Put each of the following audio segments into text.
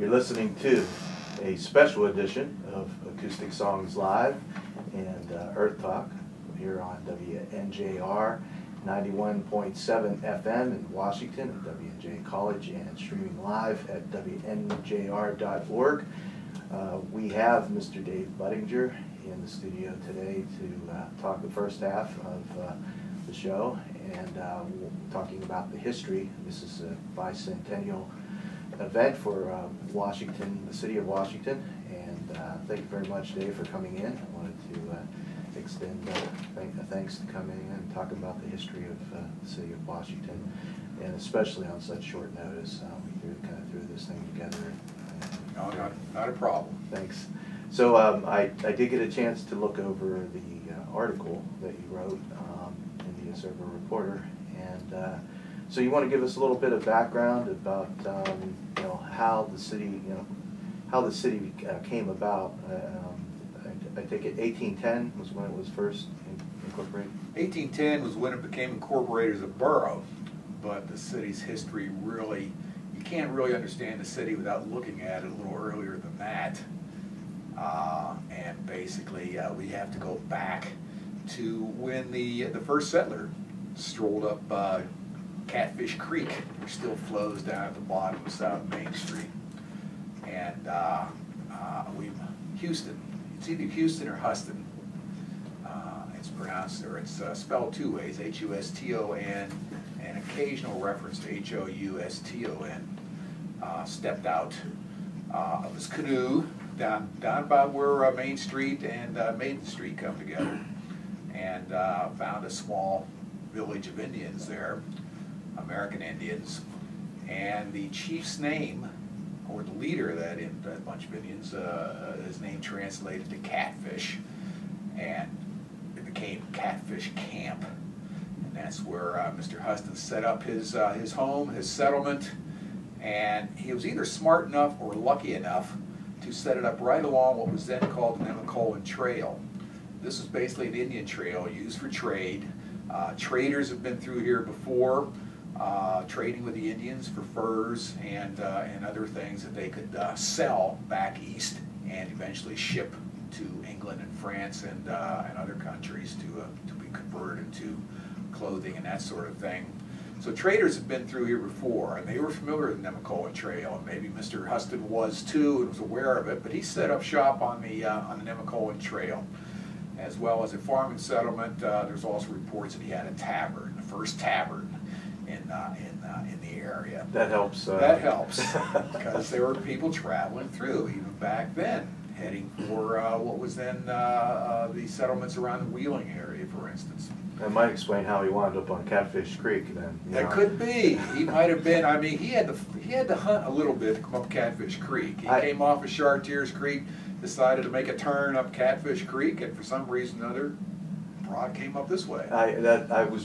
You're listening to a special edition of Acoustic Songs Live and Earth Talk here on WNJR 91.7 FM in Washington at WNJ College and streaming live at WNJR.org. We have Mr. Dave Budinger in the studio today to talk the first half of the show and talking about the history. This is a bicentennial event for Washington, the city of Washington, and thank you very much, Dave, for coming in. I wanted to extend thanks to coming in and talk about the history of the city of Washington, and especially on such short notice. We kind of threw this thing together. No, not a problem. Thanks. So I did get a chance to look over the article that you wrote in the Observer Reporter, and so you want to give us a little bit of background about how the city came about. I take it 1810 was when it was first incorporated. 1810 was when it became incorporated as a borough, but the city's history really, you can't really understand the city without looking at it a little earlier than that. And basically, we have to go back to when the first settler strolled up Catfish Creek, which still flows down at the bottom of South Main Street. And Houston, it's either Houston or Huston. It's pronounced, or it's spelled two ways, H-U-S-T-O-N, and occasional reference to H-O-U-S-T-O-N. Stepped out of his canoe down about where Main Street and Maiden Street come together, and found a small village of Indians there, American Indians, and the chief's name, or the leader of that bunch of Indians, his name translated to Catfish, and it became Catfish Camp, and that's where Mr. Huston set up his home, his settlement, and he was either smart enough or lucky enough to set it up right along what was then called the Nemacolin Trail. This is basically an Indian trail used for trade. Traders have been through here before, trading with the Indians for furs and other things that they could sell back east and eventually ship to England and France and other countries to be converted into clothing and that sort of thing. So traders have been through here before, and they were familiar with the Nemacolin Trail, and maybe Mr. Huston was too and was aware of it, but he set up shop on the Nemacolin Trail. As well as a farming settlement, there's also reports that he had a tavern, the first tavern in the area. That helps. That helps, because there were people traveling through, even back then, heading for what was then the settlements around the Wheeling area, for instance. That might explain how he wound up on Catfish Creek then. That could be. He might have been. I mean, he had to hunt a little bit to come up Catfish Creek. He came off of Chartiers Creek, decided to make a turn up Catfish Creek, and for some reason or other, Broad came up this way.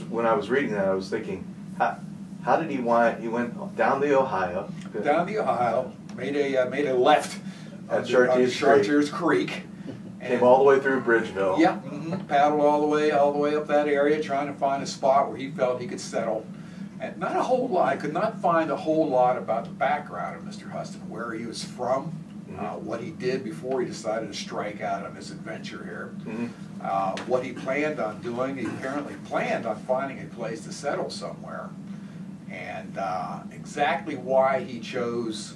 When I was reading that, I was thinking, how did he wind? He went down the Ohio. Down the Ohio, made a left at Chartiers Creek. Came all the way through Bridgeville. Yeah, paddled all the way up that area, trying to find a spot where he felt he could settle. And not a whole lot. I could not find a whole lot about the background of Mr. Huston, where he was from, what he did before he decided to strike out on this adventure here. What he planned on doing. He apparently planned on finding a place to settle somewhere. And exactly why he chose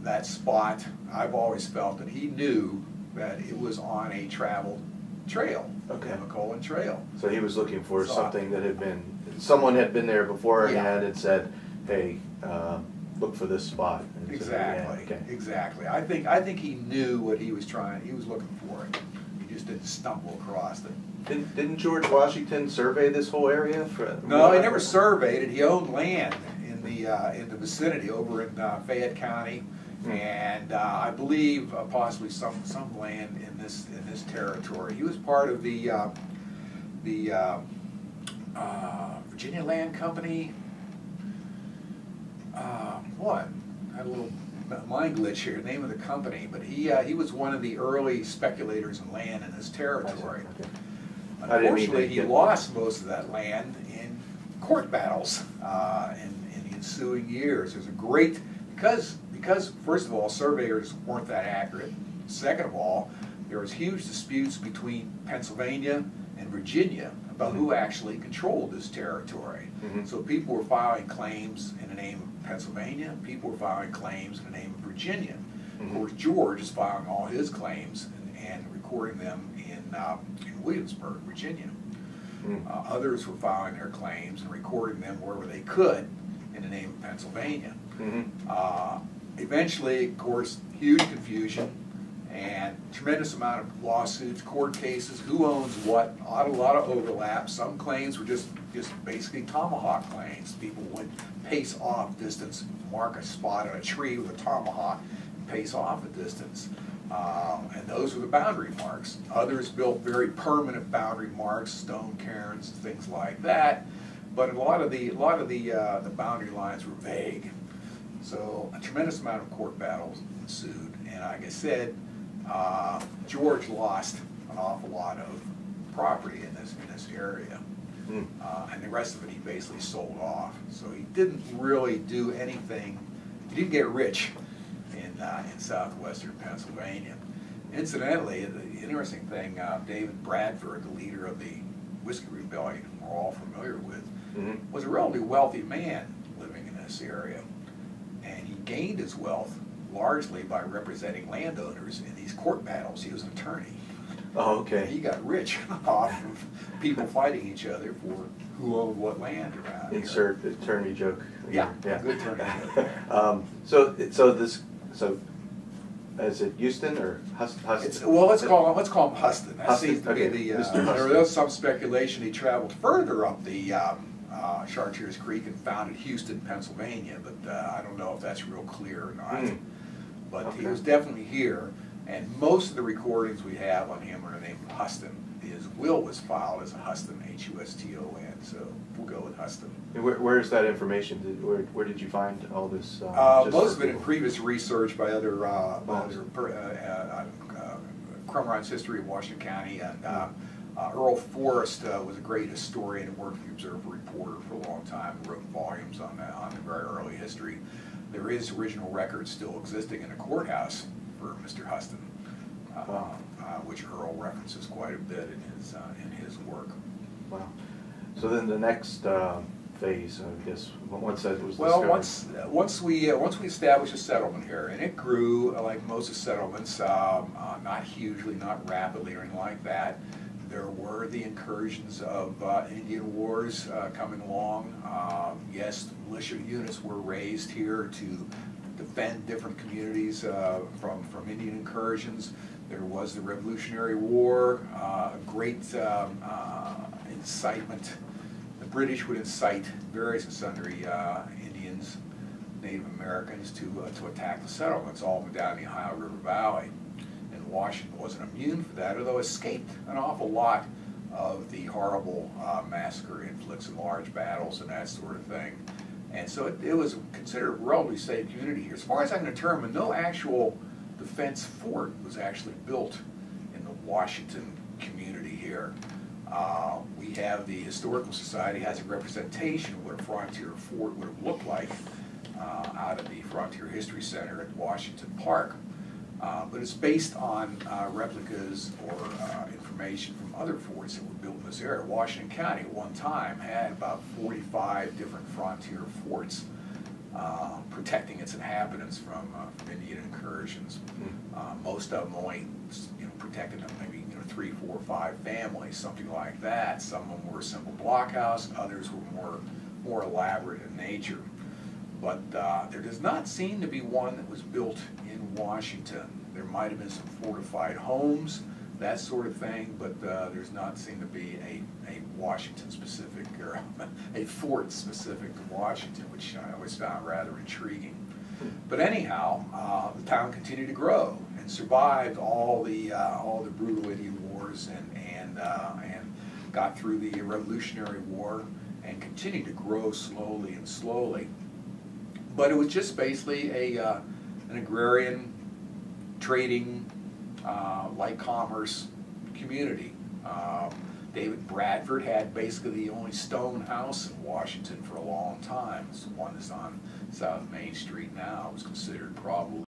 that spot, I've always felt that he knew that it was on a traveled trail, the Nemacolin Trail. So he was looking for something that had been, someone had been there beforehand and said, hey, look for this spot. And exactly, so, exactly. I think he knew what he was looking for. He just didn't stumble across it. Didn't George Washington survey this whole area? No, he never surveyed it. He owned land in the vicinity over in Fayette County. And I believe possibly some land in this territory. He was part of the Virginia Land Company. What? I had a little mind glitch here. Name of the company, but he was one of the early speculators in land in this territory. Unfortunately, he lost most of that land in court battles in the ensuing years. There's a great because because, first of all, surveyors weren't that accurate. Second of all, there was huge disputes between Pennsylvania and Virginia about who actually controlled this territory. So people were filing claims in the name of Pennsylvania, people were filing claims in the name of Virginia. Of course, George is filing all his claims and recording them in Williamsburg, Virginia. Others were filing their claims and recording them wherever they could in the name of Pennsylvania. Eventually, of course, huge confusion and tremendous amount of lawsuits, court cases, who owns what, a lot of overlap. Some claims were just basically tomahawk claims. People would pace off distance, mark a spot on a tree with a tomahawk, and pace off a distance. And those were the boundary marks. Others built very permanent boundary marks, stone cairns, things like that. But a lot of the boundary lines were vague. So a tremendous amount of court battles ensued, and like I said, George lost an awful lot of property in this area, and the rest of it he basically sold off. So he didn't really do anything. He didn't get rich in southwestern Pennsylvania. Incidentally, the interesting thing, David Bradford, the leader of the Whiskey Rebellion, we're all familiar with, was a relatively wealthy man living in this area. And he gained his wealth largely by representing landowners in these court battles. He was an attorney. Oh, okay. And he got rich off of people fighting each other for who owned what land around here. Insert attorney joke. Yeah, good attorney joke. So is it Houston or Huston? Well, let's call him Huston. That seems to be the. Mr. There was some speculation he traveled further up the Chartiers Creek and founded Houston, Pennsylvania, but I don't know if that's real clear or not. But he was definitely here, and most of the recordings we have on him are the name of Huston. His will was filed as a Huston, H-U-S-T-O-N, so we'll go with Huston. Where's that information? Where did you find all this? Most of it in previous research by other Crumrine's History of Washington County, and Earl Forrest was a great historian and worked for the Observer Reporter for a long time, wrote volumes on the very early history. There is original records still existing in the courthouse for Mr. Huston, which Earl references quite a bit in his work. Wow. So then the next phase, I guess, once that was discovered. Once we established a settlement here, and it grew like most of the settlements, not hugely, not rapidly, or anything like that. There were the incursions of Indian wars coming along. Yes, militia units were raised here to defend different communities from Indian incursions. There was the Revolutionary War, a great incitement. The British would incite various and sundry Indians, Native Americans to attack the settlements all up and down the Ohio River Valley. Washington wasn't immune for that, although escaped an awful lot of the horrible massacre inflicts in large battles and that sort of thing. And so it was considered a relatively safe community here. As far as I can determine, no actual defense fort was actually built in the Washington community here. We have the Historical Society has a representation of what a frontier fort would have looked like out of the Frontier History Center at Washington Park. But it's based on replicas or information from other forts that were built in this area. Washington County at one time had about 45 different frontier forts protecting its inhabitants from Indian incursions. Most of them only protected them maybe 3, 4, 5 families, something like that. Some of them were a simple blockhouse, others were more elaborate in nature. But there does not seem to be one that was built in Washington. There might have been some fortified homes, that sort of thing, but there's not seem to be a Washington-specific or a fort specific to Washington, which I always found rather intriguing. But anyhow, the town continued to grow and survived all the brutal Indian wars and got through the Revolutionary War and continued to grow slowly and slowly. But it was just basically an agrarian, trading, light commerce community. David Bradford had basically the only stone house in Washington for a long time. It's the one that's on South Main Street now. It was considered probably